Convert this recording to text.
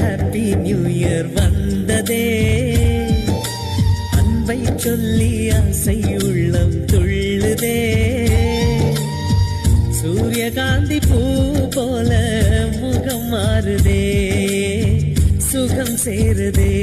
Happy new year வந்ததே, அன்பை சொல்லி ஆசை உள்ளம் துள்ளுதே. சூரியகாந்தி பூ போல முகம் மாறுதே, சுகம் சேருதே.